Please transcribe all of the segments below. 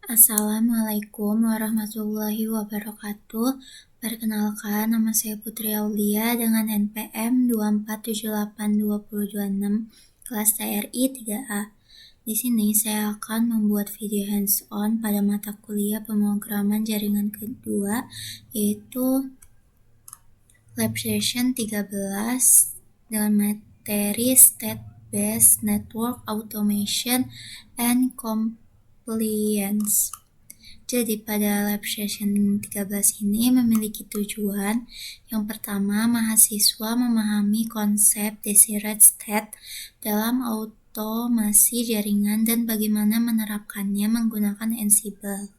Assalamualaikum warahmatullahi wabarakatuh. Perkenalkan, nama saya Putri Aulia dengan NPM 2478226 kelas TRI 3A. Di sini saya akan membuat video hands-on pada mata kuliah pemrograman jaringan kedua, yaitu Lab Session 13 dengan materi State-Based Network Automation and Compliance. Jadi pada Lab Session 13 ini memiliki tujuan. Yang pertama, mahasiswa memahami konsep Desired State dalam automasi jaringan dan bagaimana menerapkannya menggunakan Ansible.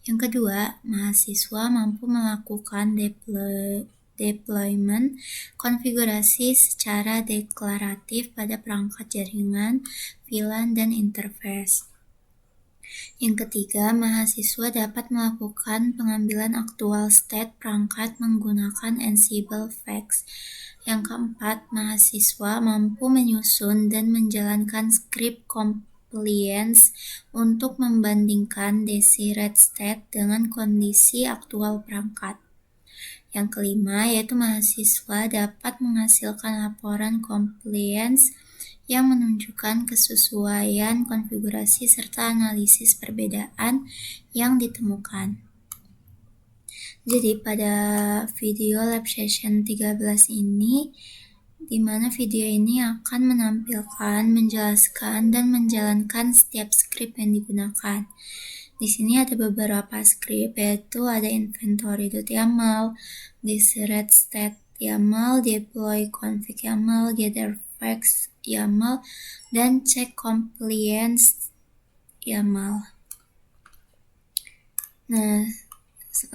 Yang kedua, mahasiswa mampu melakukan deployment konfigurasi secara deklaratif pada perangkat jaringan, VLAN, dan interface. Yang ketiga, mahasiswa dapat melakukan pengambilan aktual state perangkat menggunakan Ansible Facts. Yang keempat, mahasiswa mampu menyusun dan menjalankan skrip compliance untuk membandingkan desired state dengan kondisi aktual perangkat. Yang kelima, yaitu mahasiswa dapat menghasilkan laporan compliance yang menunjukkan kesesuaian konfigurasi serta analisis perbedaan yang ditemukan. Jadi pada video Lab Session 13 ini, di mana video ini akan menampilkan, menjelaskan, dan menjalankan setiap skrip yang digunakan. Di sini ada beberapa skrip, yaitu ada inventory.yaml, desired state YAML, deploy config YAML, gather facts YAML, dan check compliance YAML. Nah,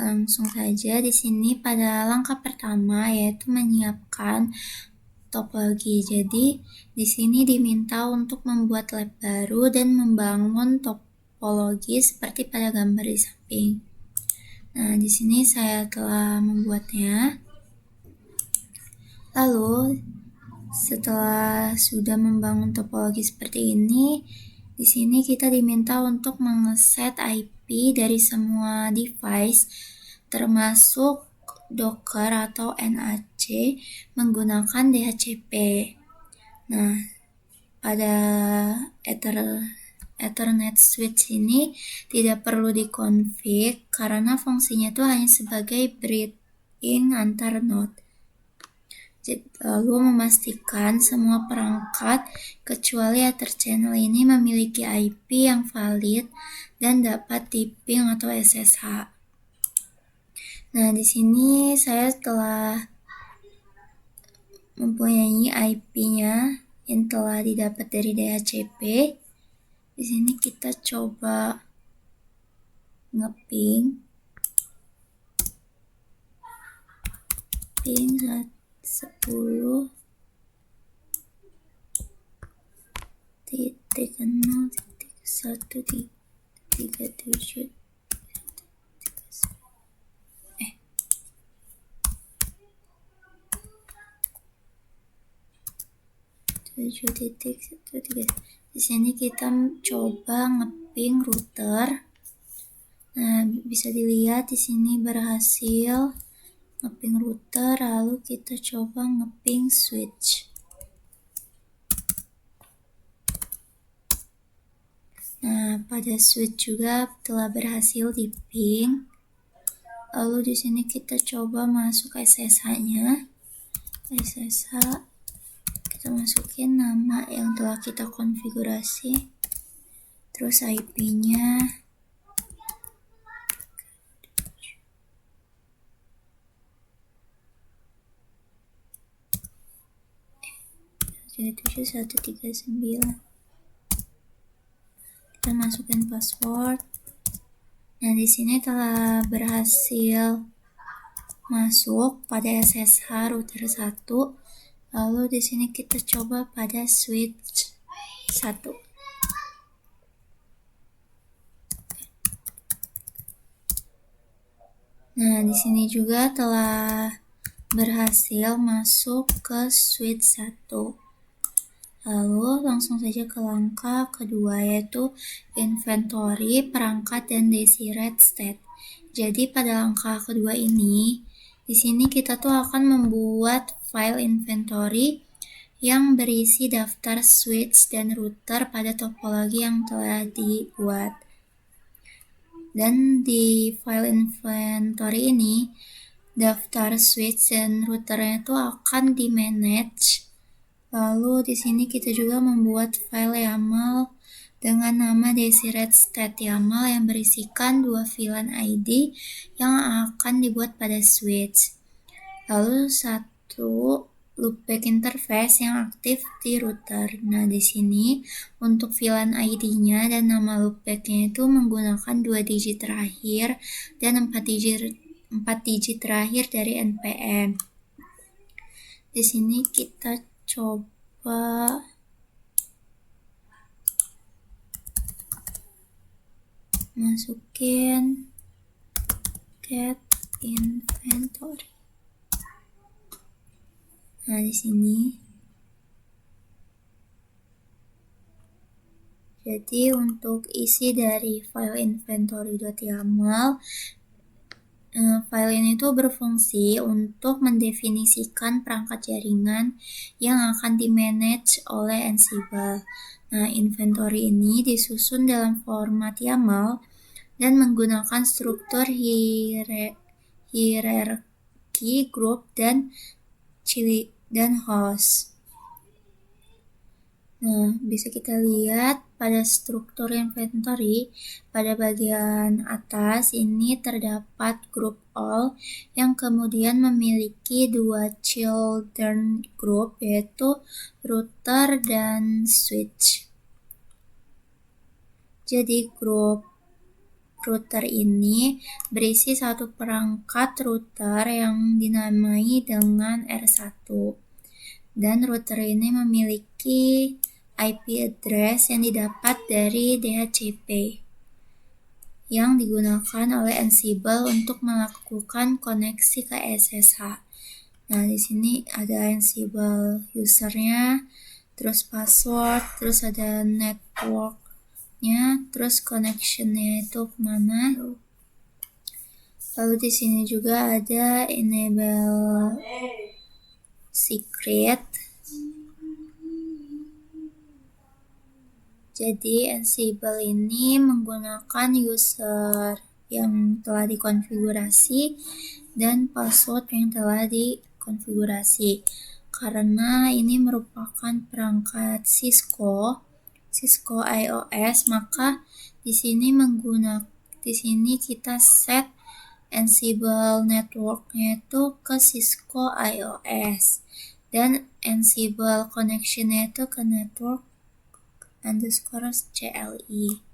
langsung saja di sini pada langkah pertama yaitu menyiapkan topologi. Jadi di sini diminta untuk membuat lab baru dan membangun topologi seperti pada gambar di samping. Nah, di sini saya telah membuatnya. Lalu setelah sudah membangun topologi seperti ini, di sini kita diminta untuk mengeset IP dari semua device termasuk Docker atau NAC menggunakan DHCP. Nah, pada Ethernet switch ini tidak perlu dikonfig karena fungsinya itu hanya sebagai bridging antar node. Lalu memastikan semua perangkat kecuali Ether channel ini memiliki IP yang valid dan dapat di-ping atau SSH. Nah, di sini saya telah mempunyai IP-nya yang telah didapat dari DHCP. Di sini kita coba ngeping 10.0.1.37 7.1.3. Di sini kita coba ngeping router. Nah, bisa dilihat di sini berhasil ngeping router, lalu kita coba ngeping switch. Nah, pada switch juga telah berhasil di-ping. Lalu di sini kita coba masuk SSH-nya. SSH kita masukin nama yang telah kita konfigurasi, terus IP-nya, jadi 7139. Kita masukin password. Nah, di sini telah berhasil masuk pada SSH router 1. Lalu di sini kita coba pada switch 1. Nah, di sini juga telah berhasil masuk ke switch 1. Lalu langsung saja ke langkah kedua, yaitu inventory, perangkat, dan desired state. Jadi pada langkah kedua ini, di sini kita tuh akan membuat file inventory yang berisi daftar switch dan router pada topologi yang telah dibuat. Dan di file inventory ini, daftar switch dan routernya itu akan di-manage. Lalu di sini kita juga membuat file YAML dengan nama desired state YAML yang berisikan 2 VLAN ID yang akan dibuat pada switch. Lalu 1 loopback interface yang aktif di router. Nah, di sini untuk VLAN ID-nya dan nama loopback-nya itu menggunakan 2 digit terakhir dan 4 digit terakhir dari NPM. Di sini kita coba masukin get inventory. Nah, di sini. Jadi untuk isi dari file inventory.yaml, file ini tuh berfungsi untuk mendefinisikan perangkat jaringan yang akan di-manage oleh Ansible. Nah, inventory ini disusun dalam format YAML dan menggunakan struktur hierarki, group, dan host. Nah, bisa kita lihat pada struktur inventory, pada bagian atas ini terdapat group all yang kemudian memiliki 2 children group, yaitu router dan switch. Jadi grup router ini berisi 1 perangkat router yang dinamai dengan R1. Dan router ini memiliki IP address yang didapat dari DHCP yang digunakan oleh Ansible untuk melakukan koneksi ke SSH. Nah, di sini ada Ansible usernya, terus password, terus ada networknya, terus connectionnya itu kemana. Lalu di sini juga ada enable secret. Jadi Ansible ini menggunakan user yang telah dikonfigurasi dan password yang telah dikonfigurasi. Karena ini merupakan perangkat Cisco iOS, maka di sini kita set Ansible networknya itu ke Cisco iOS dan Ansible connectionnya itu ke network _CLI.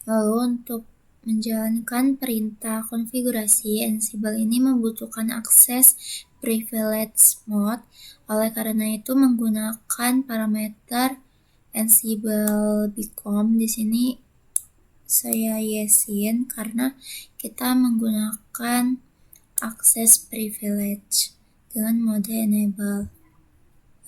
Lalu untuk menjalankan perintah konfigurasi, Ansible ini membutuhkan akses privilege mode. Oleh karena itu menggunakan parameter Ansible Become. Di sini saya yesin karena kita menggunakan akses privilege dengan mode enable.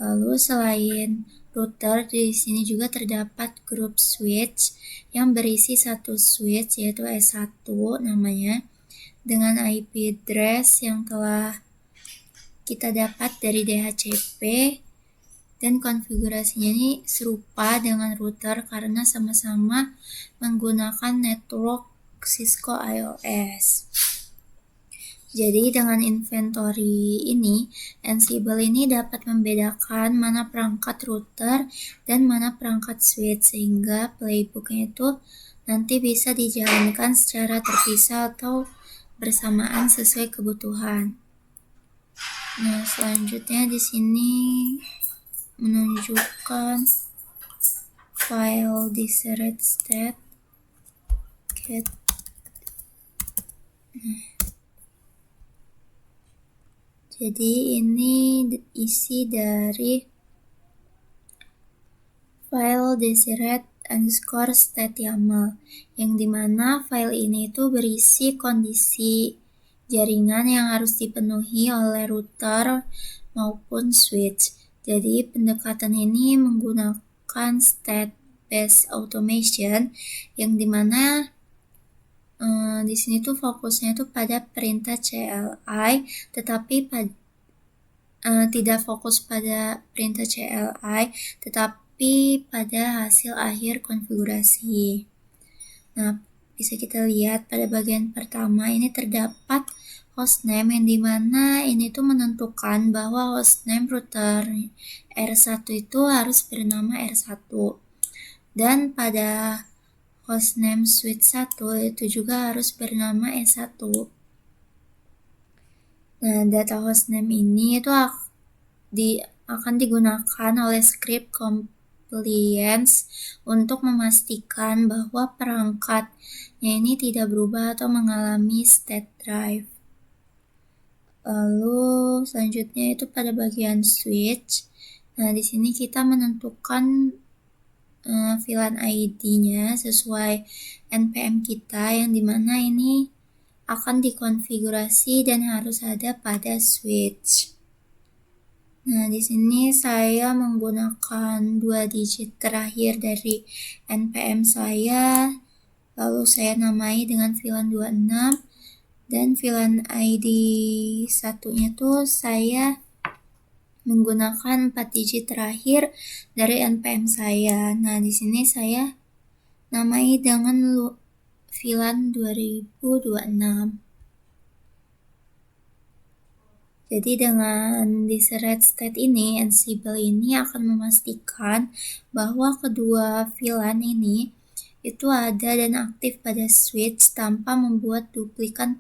Lalu selain router, di sini juga terdapat grup switch yang berisi 1 switch yaitu S1 namanya dengan IP address yang telah kita dapat dari DHCP dan konfigurasinya ini serupa dengan router karena sama-sama menggunakan network Cisco iOS. Jadi dengan inventory ini, Ansible ini dapat membedakan mana perangkat router dan mana perangkat switch sehingga playbooknya itu nanti bisa dijalankan secara terpisah atau bersamaan sesuai kebutuhan. Nah, selanjutnya di sini menunjukkan file desired state get. Jadi ini isi dari file desired _state YAML yang dimana file ini itu berisi kondisi jaringan yang harus dipenuhi oleh router maupun switch. Jadi pendekatan ini menggunakan state-based automation yang dimana di sini tuh fokusnya tuh pada perintah CLI, tetapi tidak fokus pada perintah CLI, tetapi pada hasil akhir konfigurasi. Nah, bisa kita lihat pada bagian pertama ini terdapat hostname yang dimana ini tuh menentukan bahwa hostname router R1 itu harus bernama R1. Dan pada hostname switch 1 itu juga harus bernama S1. Nah, data hostname ini itu akan digunakan oleh script compliance untuk memastikan bahwa perangkatnya ini tidak berubah atau mengalami state drive. Lalu selanjutnya itu pada bagian switch. Nah, di sini kita menentukan VLAN ID-nya sesuai NPM kita yang dimana ini akan dikonfigurasi dan harus ada pada switch. Nah, di sini saya menggunakan 2 digit terakhir dari NPM saya, lalu saya namai dengan VLAN 26, dan VLAN ID satunya tuh saya menggunakan 4 digit terakhir dari NPM saya. Nah, di sini saya namai dengan VLAN 2026. Jadi dengan diseret state ini, Ansible ini akan memastikan bahwa kedua VLAN ini itu ada dan aktif pada switch tanpa membuat duplikat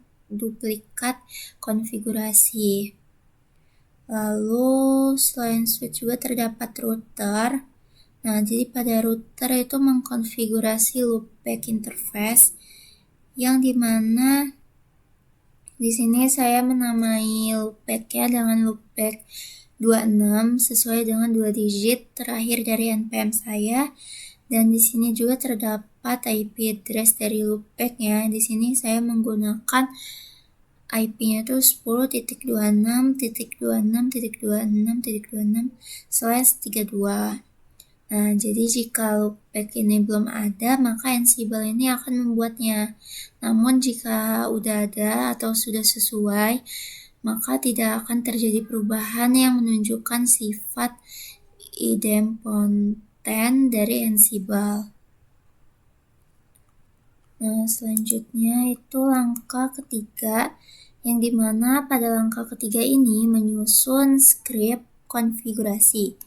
konfigurasi. Lalu selain switch juga terdapat router. Nah, jadi pada router itu mengkonfigurasi loopback interface yang dimana di sini saya menamai loopback-nya dengan loopback 26 sesuai dengan 2 digit terakhir dari NPM saya. Dan di sini juga terdapat IP address dari loopback-nya. Di sini saya menggunakan IP-nya itu 10.26.26.26.26/32. Nah, jadi jika loopback ini belum ada, maka Ansible ini akan membuatnya. Namun jika udah ada atau sudah sesuai, maka tidak akan terjadi perubahan yang menunjukkan sifat idempotent dari Ansible. Nah, selanjutnya itu langkah ketiga, yang dimana pada langkah ketiga ini menyusun script konfigurasi.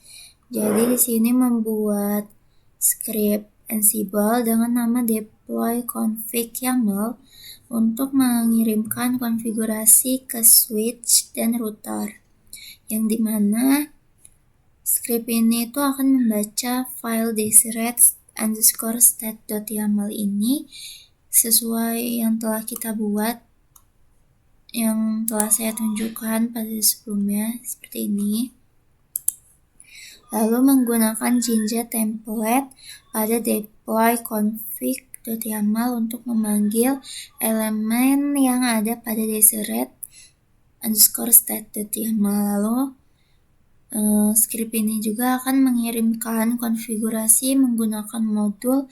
Jadi di sini membuat script Ansible dengan nama deploy config YAML untuk mengirimkan konfigurasi ke switch dan router. Yang dimana script ini itu akan membaca file disret_state.yaml ini sesuai yang telah kita buat, yang telah saya tunjukkan pada sebelumnya seperti ini. Lalu menggunakan Jinja template pada deploy config.yaml untuk memanggil elemen yang ada pada disret_state.yaml. Lalu script ini juga akan mengirimkan konfigurasi menggunakan modul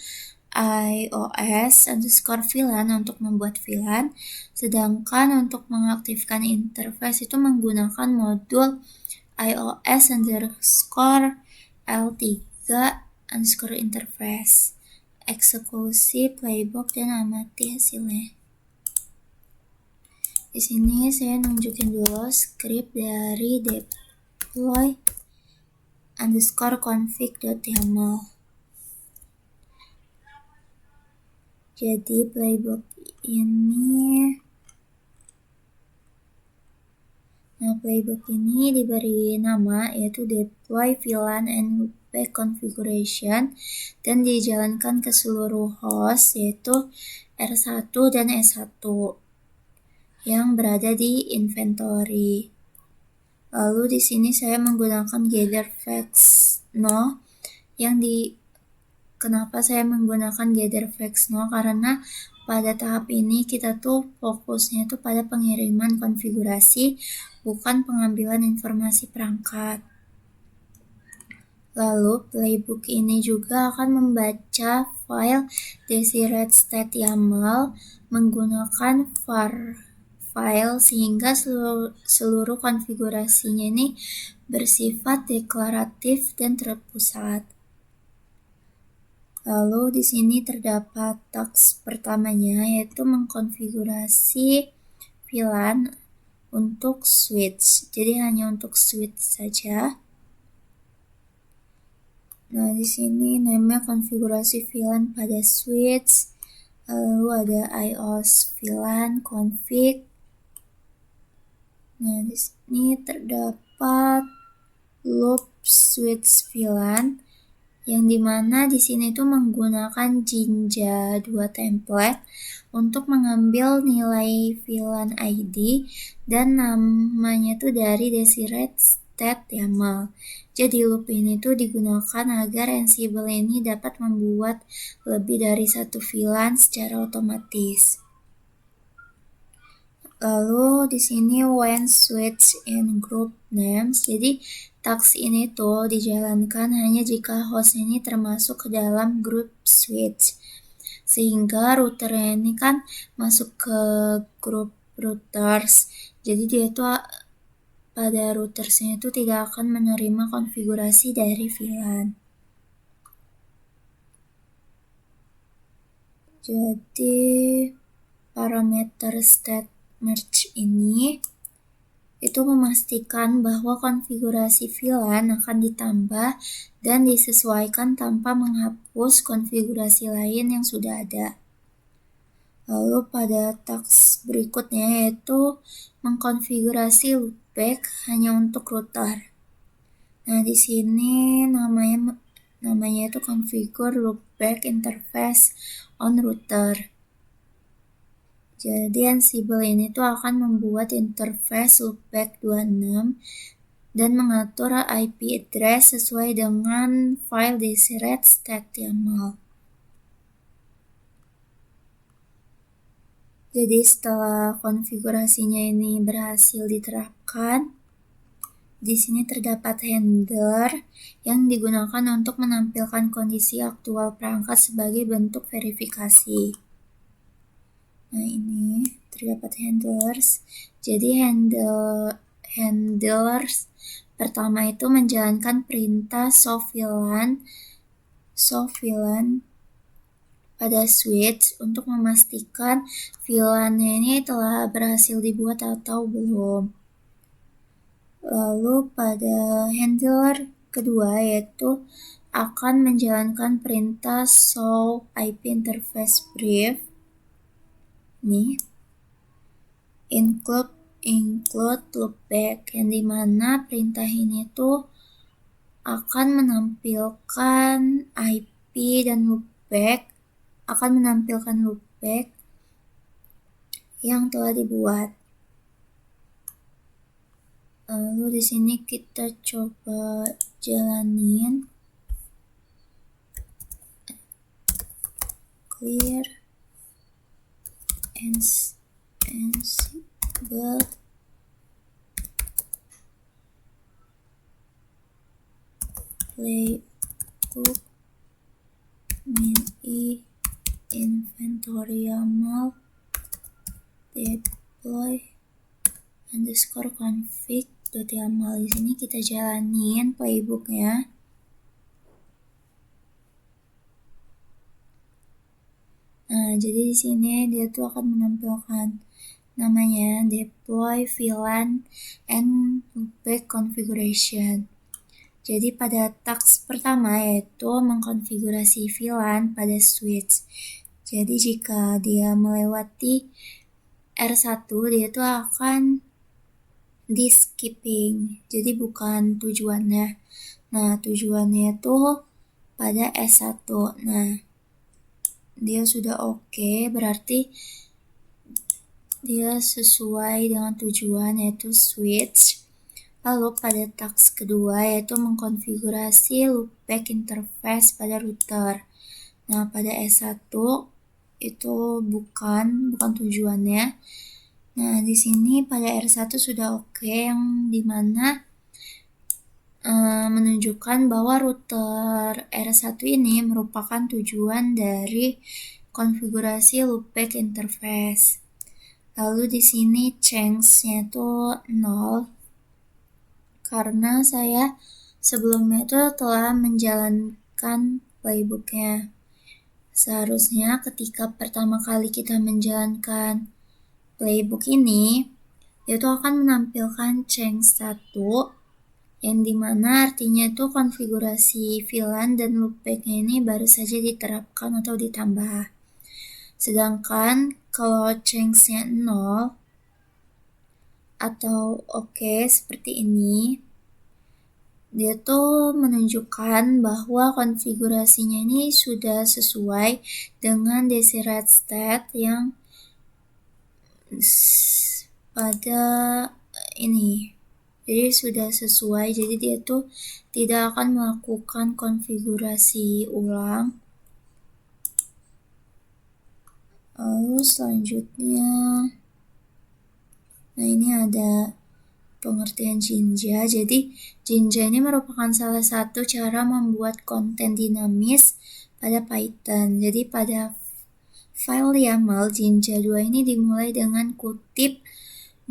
iOS_VLAN untuk membuat VLAN, sedangkan untuk mengaktifkan interface itu menggunakan modul iOS_L3_interface, eksekusi playbook dan amati hasilnya. Di sini saya nunjukin dulu script dari deploy_config.yaml. Jadi playbook ini diberi nama yaitu deploy VLAN and loopback configuration dan dijalankan ke seluruh host yaitu R1 dan S1 yang berada di inventory. Lalu di sini saya menggunakan gather_facts_no kenapa saya menggunakan gather_facts_no? Karena pada tahap ini kita tuh fokusnya tuh pada pengiriman konfigurasi, bukan pengambilan informasi perangkat. Lalu playbook ini juga akan membaca file desired.yaml menggunakan var file sehingga seluruh konfigurasinya ini bersifat deklaratif dan terpusat. Lalu di sini terdapat task pertamanya, yaitu mengkonfigurasi VLAN untuk switch. Jadi hanya untuk switch saja. Nah, di sini namanya konfigurasi VLAN pada switch. Lalu ada iOS VLAN config. Nah, di sini terdapat loop switch VLAN yang dimana di sini itu menggunakan Jinja 2 template untuk mengambil nilai VLAN ID dan namanya itu dari desired.yaml. Jadi loop ini tuh digunakan agar Ansible ini dapat membuat lebih dari satu VLAN secara otomatis. Lalu di sini when switch in group names, jadi task ini tuh dijalankan hanya jika host ini termasuk ke dalam group switch. Sehingga router ini kan masuk ke grup routers. Jadi dia tuh pada routersnya itu tidak akan menerima konfigurasi dari VLAN. Jadi parameter state merge ini itu memastikan bahwa konfigurasi VLAN akan ditambah dan disesuaikan tanpa menghapus konfigurasi lain yang sudah ada. Lalu pada task berikutnya yaitu mengkonfigurasi loopback hanya untuk router. Nah, di sini namanya itu configure loopback interface on router. Jadi Ansible ini tuh akan membuat interface loopback 26 dan mengatur IP address sesuai dengan file desired.yaml. Jadi setelah konfigurasinya ini berhasil diterapkan, di sini terdapat handler yang digunakan untuk menampilkan kondisi aktual perangkat sebagai bentuk verifikasi. Nah, ini terdapat handlers. Jadi handlers pertama itu menjalankan perintah show VLAN pada switch untuk memastikan VLAN-nya ini telah berhasil dibuat atau belum. Lalu pada handler kedua yaitu akan menjalankan perintah show IP interface brief. Nih, include loopback, yang dimana perintah ini tuh akan menampilkan IP dan loopback, yang telah dibuat. Lalu di sini kita coba jalanin. Clear Ansible playbook min inventory YAML deploy _config.yaml. Di sini kita jalanin playbooknya. Nah, jadi di sini dia tuh akan menampilkan namanya deploy VLAN and loopback configuration. Jadi pada task pertama yaitu mengkonfigurasi VLAN pada switch. Jadi jika dia melewati R1, dia tuh akan di skipping. Jadi bukan tujuannya. Nah, tujuannya tuh pada S1. Nah, dia sudah oke, berarti dia sesuai dengan tujuan yaitu switch. Lalu pada task kedua yaitu mengkonfigurasi loopback interface pada router. Nah, pada S1 itu bukan tujuannya. Nah, di sini pada R1 sudah oke, yang dimana menunjukkan bahwa router R1 ini merupakan tujuan dari konfigurasi loopback interface. Lalu di sini change-nya itu 0 karena saya sebelumnya itu telah menjalankan playbooknya. Seharusnya ketika pertama kali kita menjalankan playbook ini, itu akan menampilkan change 1 yang dimana artinya itu konfigurasi VLAN dan loopback-nya ini baru saja diterapkan atau ditambah. Sedangkan kalau change-nya 0 atau oke seperti ini, dia tuh menunjukkan bahwa konfigurasinya ini sudah sesuai dengan desired state yang pada ini. Jadi sudah sesuai, jadi dia tuh tidak akan melakukan konfigurasi ulang. Lalu selanjutnya, nah ini ada pengertian Jinja. Jadi Jinja ini merupakan salah satu cara membuat konten dinamis pada Python. Jadi pada file YAML Jinja 2 ini dimulai dengan kutip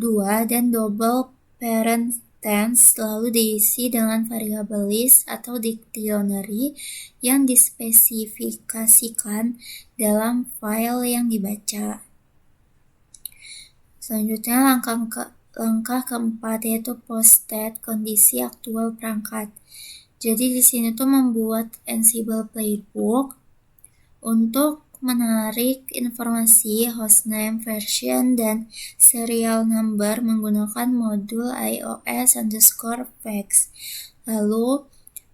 2 dan double parent tense, lalu diisi dengan variabel list atau dictionary yang dispesifikasikan dalam file yang dibaca. Selanjutnya langkah keempat yaitu post-state, kondisi aktual perangkat. Jadi di sini tuh membuat Ansible playbook untuk menarik informasi hostname, version, dan serial number menggunakan modul iOS_facts. Lalu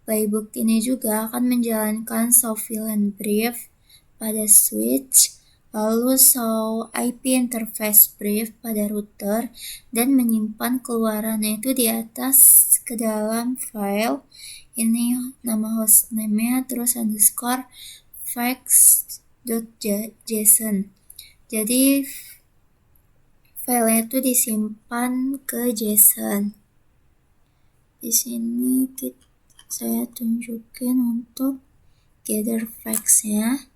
playbook ini juga akan menjalankan show VLAN brief pada switch, lalu show IP interface brief pada router, dan menyimpan keluarannya itu di atas ke dalam file. Ini nama hostname-nya terus underscore facts.json. Jadi filenya itu disimpan ke JSON. Di sini saya tunjukin untuk gather facts-nya.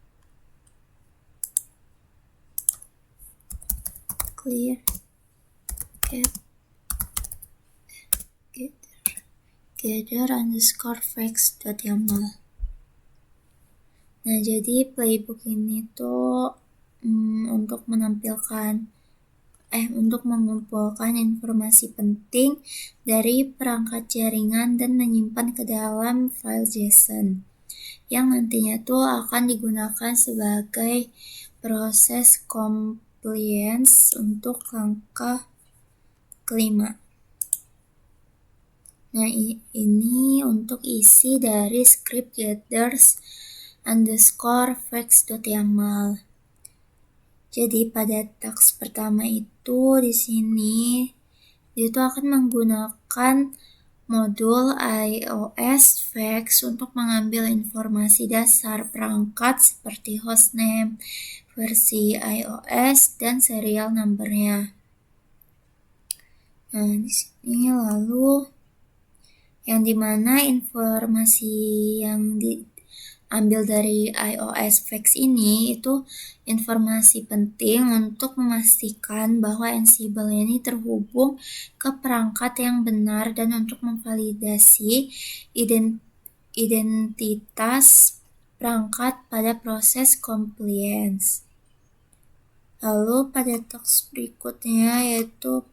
Clear gather underscore facts.yaml. Nah, jadi playbook ini tuh untuk mengumpulkan informasi penting dari perangkat jaringan dan menyimpan ke dalam file JSON yang nantinya tuh akan digunakan sebagai proses compliance untuk langkah kelima. Nah, ini untuk isi dari script gathers underscore facts.yaml. Jadi pada task pertama itu di sini dia itu akan menggunakan modul iOS facts untuk mengambil informasi dasar perangkat seperti hostname, versi iOS, dan serial number-nya. Nah, di sini lalu yang dimana informasi yang diambil dari iOS facts ini itu informasi penting untuk memastikan bahwa Ansible ini terhubung ke perangkat yang benar dan untuk memvalidasi identitas perangkat pada proses compliance. Lalu pada task berikutnya yaitu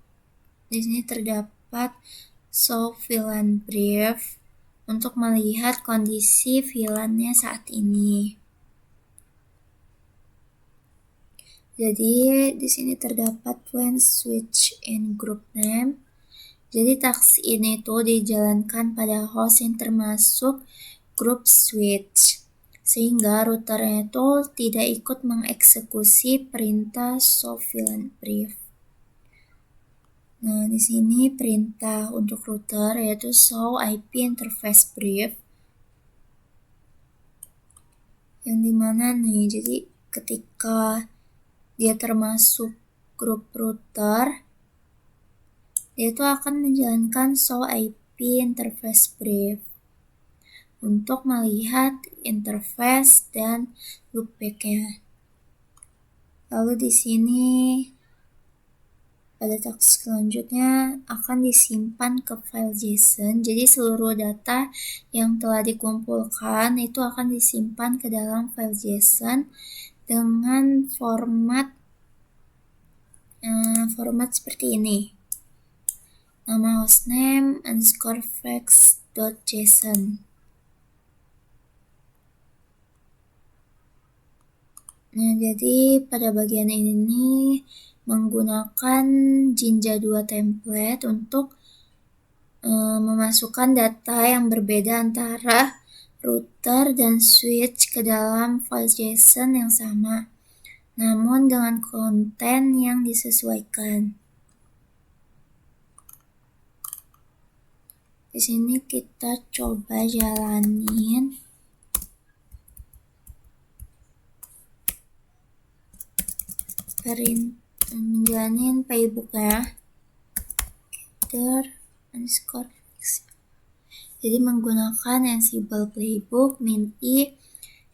di sini terdapat show VLAN brief untuk melihat kondisi VLAN-nya saat ini. Jadi di sini terdapat when switch in group name. Jadi task ini tuh dijalankan pada host yang termasuk group switch, sehingga routernya itu tidak ikut mengeksekusi perintah show VLAN brief. Nah, di sini perintah untuk router yaitu show IP interface brief. Yang dimana nih, jadi ketika dia termasuk grup router, dia itu akan menjalankan show IP interface brief untuk melihat interface dan loopback-nya. Lalu di sini pada teks selanjutnya akan disimpan ke file JSON. Jadi seluruh data yang telah dikumpulkan itu akan disimpan ke dalam file JSON dengan format seperti ini. Nama hostname _facts.json. Nah, jadi pada bagian ini menggunakan Jinja 2 template untuk memasukkan data yang berbeda antara router dan switch ke dalam file JSON yang sama, namun dengan konten yang disesuaikan. Di sini kita coba jalanin. Menjalanin playbook ya. Jadi menggunakan Ansible playbook min-i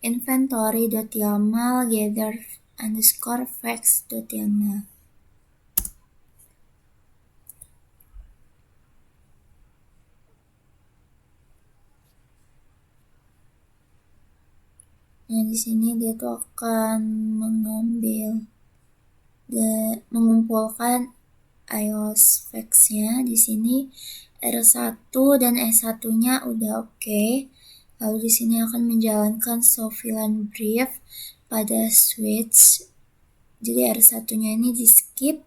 inventory.yaml gather_facts.yaml. Nah, di sini dia tuh akan mengumpulkan iOS facts-nya. Di sini R1 dan S1-nya udah oke. Lalu di sini akan menjalankan soft-VLAN brief pada switch. Jadi R1-nya ini di skip.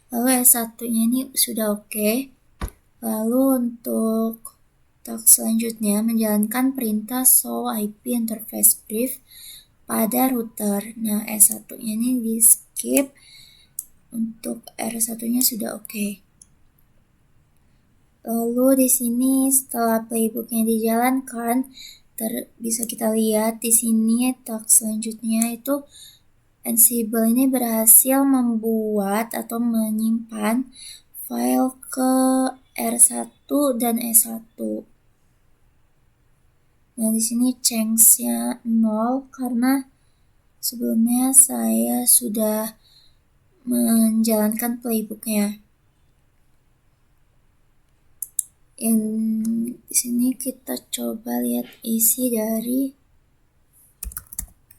Lalu S1-nya ini sudah oke. Lalu untuk task selanjutnya menjalankan perintah show IP interface brief pada router. Nah, S1-nya ini di skip. Untuk R1-nya sudah oke. Lalu di sini setelah playbooknya dijalankan, bisa kita lihat di sini task selanjutnya itu Ansible ini berhasil membuat atau menyimpan file ke R1 dan S1. Nah, di sini change-nya 0 karena sebelumnya saya sudah menjalankan playbooknya. Yang di sini kita coba lihat isi dari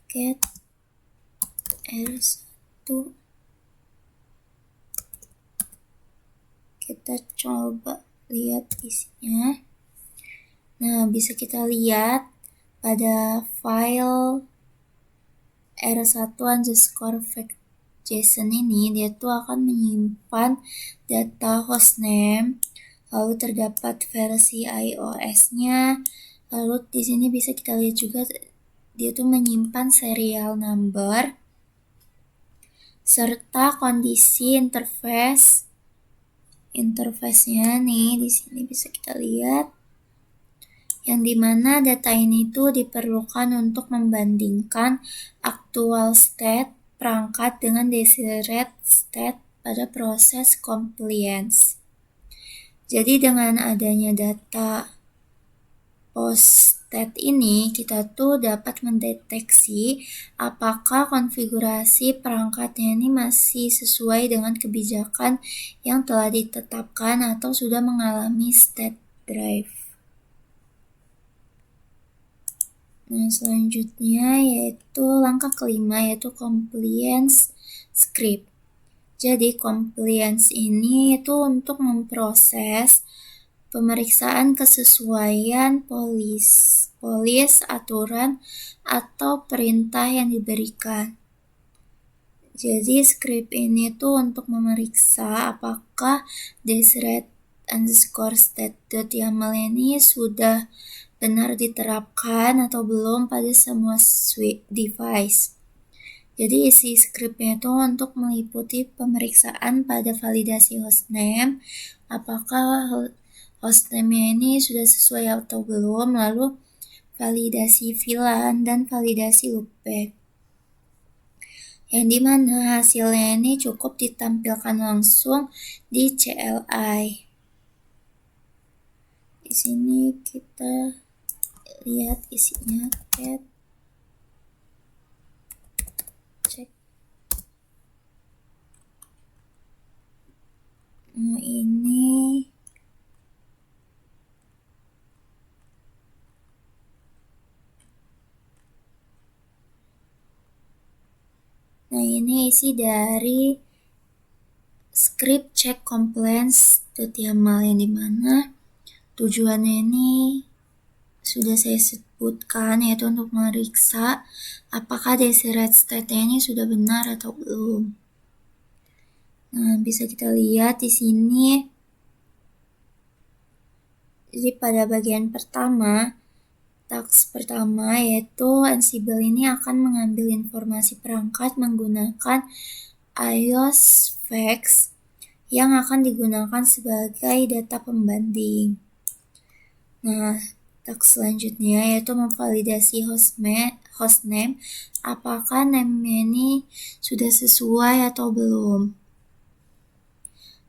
get R1. Kita coba lihat isinya. Nah, bisa kita lihat pada file R1_fact.json ini dia tuh akan menyimpan data hostname, lalu terdapat versi iOS-nya, lalu di sini bisa kita lihat juga dia tuh menyimpan serial number serta kondisi interface-nya nih di sini bisa kita lihat, yang dimana data ini tuh diperlukan untuk membandingkan actual state perangkat dengan desired state pada proses compliance. Jadi dengan adanya data post state ini, kita tuh dapat mendeteksi apakah konfigurasi perangkatnya ini masih sesuai dengan kebijakan yang telah ditetapkan atau sudah mengalami state drive. Nah, selanjutnya yaitu langkah kelima, yaitu compliance script. Jadi compliance ini itu untuk memproses pemeriksaan kesesuaian polis aturan atau perintah yang diberikan. Jadi script ini tuh untuk memeriksa apakah desired_state.yaml ini sudah benar diterapkan atau belum pada semua device. Jadi isi scriptnya itu untuk meliputi pemeriksaan pada validasi hostname, apakah hostname-nya ini sudah sesuai atau belum, lalu validasi VLAN dan validasi loopback. Yang dimana hasilnya ini cukup ditampilkan langsung di CLI. Di sini kita lihat isinya, cat cek. Ini isi dari script check compliance.yaml yang dimana tujuannya ini sudah saya sebutkan, yaitu untuk memeriksa apakah desired state-nya ini sudah benar atau belum. Nah, bisa kita lihat di sini. Jadi pada bagian pertama, task pertama yaitu Ansible ini akan mengambil informasi perangkat menggunakan iOS facts yang akan digunakan sebagai data pembanding. Nah, task selanjutnya yaitu memvalidasi hostname, apakah name-nya ini sudah sesuai atau belum.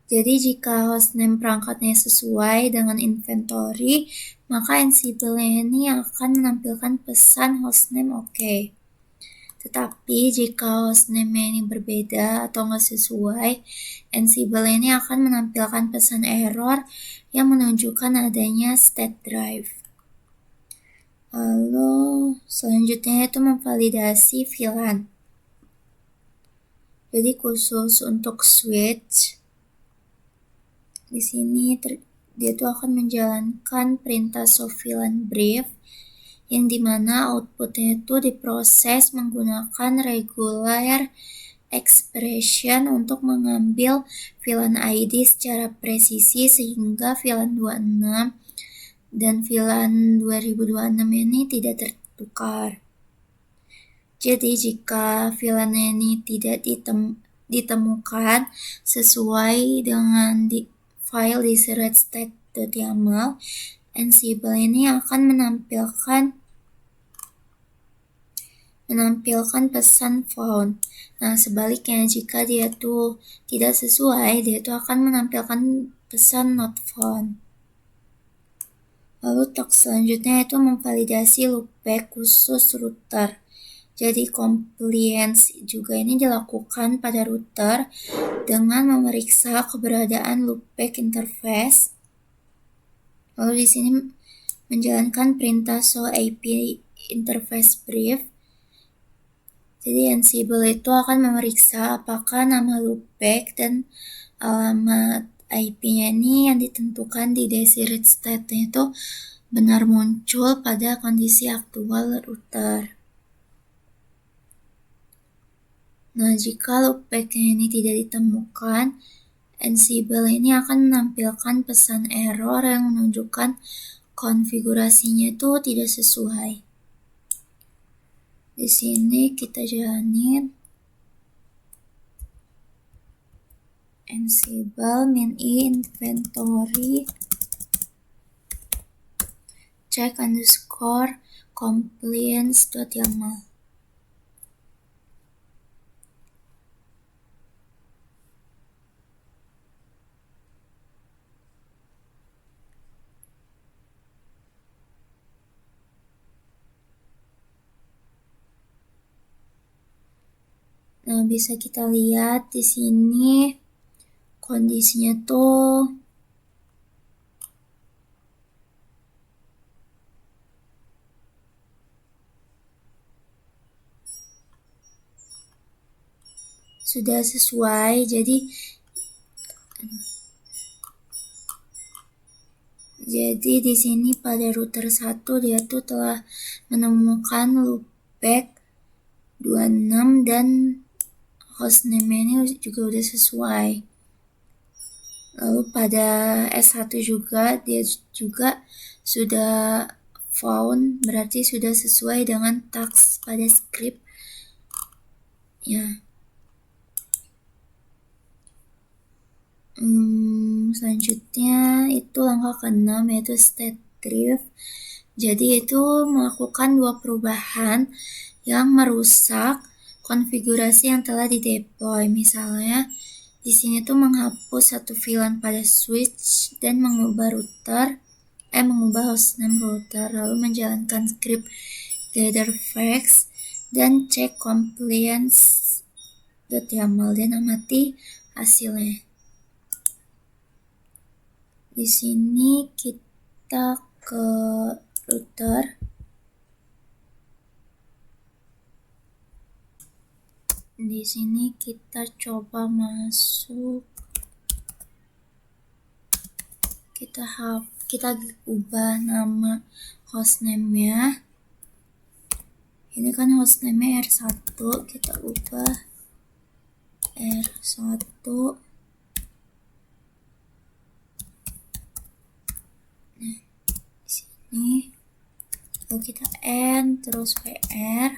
Jadi jika hostname perangkatnya sesuai dengan inventory, maka Ansible ini akan menampilkan pesan hostname oke. Tetapi jika hostname ini berbeda atau nggak sesuai, Ansible ini akan menampilkan pesan error yang menunjukkan adanya state drive. Lalu selanjutnya itu memvalidasi VLAN. Jadi khusus untuk switch, di sini dia tuh akan menjalankan perintah VLAN brief yang dimana outputnya itu diproses menggunakan regular expression untuk mengambil VLAN ID secara presisi sehingga VLAN 26 dan VLAN 2026 ini tidak tertukar. Jadi jika VLAN ini tidak ditemukan sesuai dengan file desired state.yaml, Ansible ini akan menampilkan pesan found. Nah, sebaliknya jika dia tuh tidak sesuai, dia tuh akan menampilkan pesan not found. Lalu task selanjutnya itu memvalidasi loopback khusus router. Jadi compliance juga ini dilakukan pada router dengan memeriksa keberadaan loopback interface. Lalu di sini menjalankan perintah show IP interface brief. Jadi Ansible itu akan memeriksa apakah nama loopback dan alamat IP-nya ini yang ditentukan di desired state-nya itu benar muncul pada kondisi aktual router. Nah, jika loopback-nya ini tidak ditemukan, Ansible ini akan menampilkan pesan error yang menunjukkan konfigurasinya itu tidak sesuai. Di sini kita jalanin Ansible min-i inventory check underscore compliance.yaml. Nah, bisa kita lihat di sini kondisinya tuh sudah sesuai. Jadi di sini pada router 1 dia tuh telah menemukan loopback 26 dan hostname-nya ini juga udah sesuai. Lalu pada S1 juga dia juga sudah found, berarti sudah sesuai dengan task pada script ya. Selanjutnya itu langkah ke-6 yaitu state drift. Jadi itu melakukan dua perubahan yang merusak konfigurasi yang telah dideploy. Misalnya di sini tuh menghapus satu VLAN pada switch dan mengubah mengubah hostname router, lalu menjalankan script gather facts dan cek compliance.yaml dan amati hasilnya. Di sini kita ke router. Di sini kita coba masuk. Kita ubah nama hostname-nya. Ini kan hostname-nya R1, kita ubah R1. Nah, di sini lalu kita N terus WR.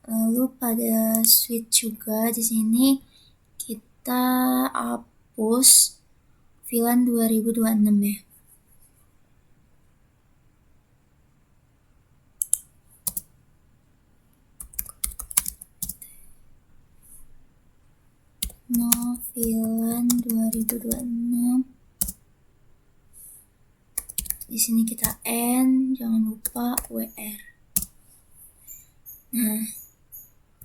Lalu pada switch juga di sini kita hapus VLAN 2026 ya. No VLAN 2026. Di sini kita N, jangan lupa WR. Nah,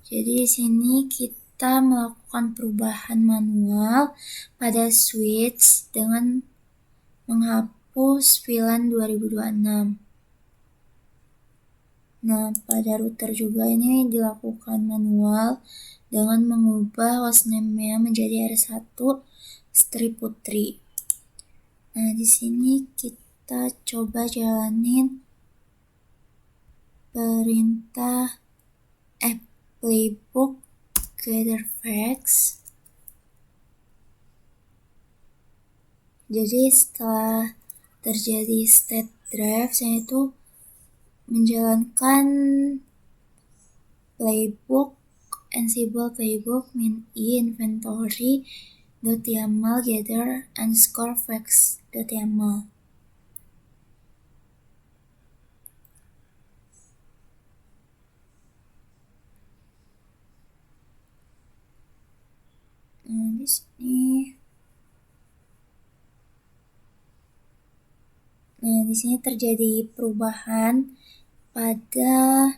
jadi di sini kita melakukan perubahan manual pada switch dengan menghapus VLAN 2026. Nah, pada router juga ini dilakukan manual dengan mengubah hostname-nya menjadi R1 strip putri. Nah, di sini kita coba jalanin perintah playbook gather facts. Jadi setelah terjadi state drive, saya itu menjalankan playbook ansible playbook min I inventory.yaml gather underscore facts.yaml. Nah, di sini terjadi perubahan pada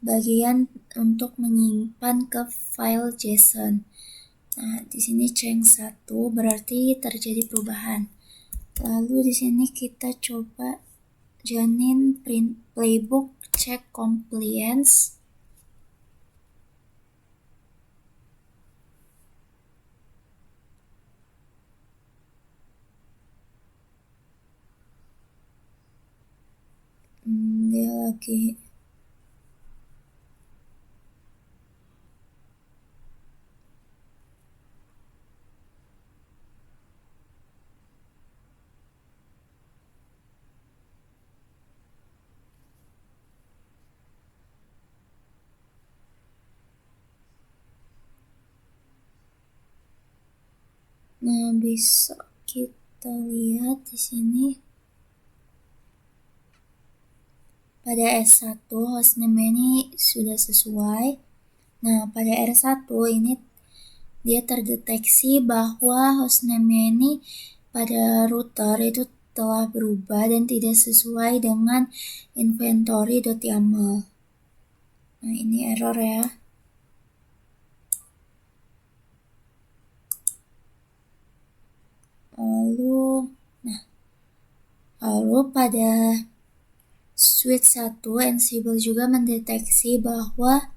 bagian untuk menyimpan ke file JSON. Nah, di sini change 1 berarti terjadi perubahan. Lalu di sini kita coba jalanin print playbook check compliance. Dia lagi Nah, bisa kita lihat di sini pada S1 hostname ini sudah sesuai. Nah, pada R1 ini dia terdeteksi bahwa hostname ini pada router itu telah berubah dan tidak sesuai dengan inventory.yaml. Nah, ini error ya. Lalu pada switch 1 Ansible juga mendeteksi bahwa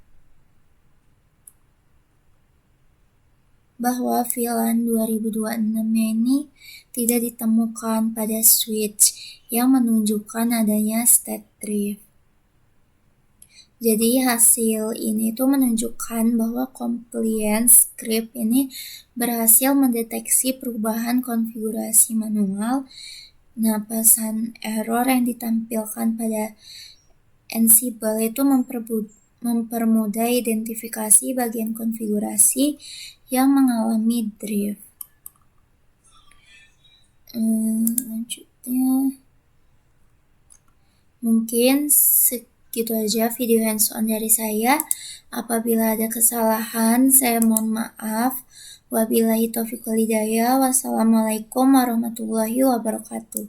VLAN 2026 ini tidak ditemukan pada switch yang menunjukkan adanya state drift. Jadi hasil ini tuh menunjukkan bahwa compliance script ini berhasil mendeteksi perubahan konfigurasi manual. Nah, pesan error yang ditampilkan pada Ansible itu mempermudah identifikasi bagian konfigurasi yang mengalami drift. Lanjutnya, mungkin segitu aja video hands-on dari saya. Apabila ada kesalahan, saya mohon maaf. Wabillahi taufiq wal hidayah. Wassalamualaikum warahmatullahi wabarakatuh.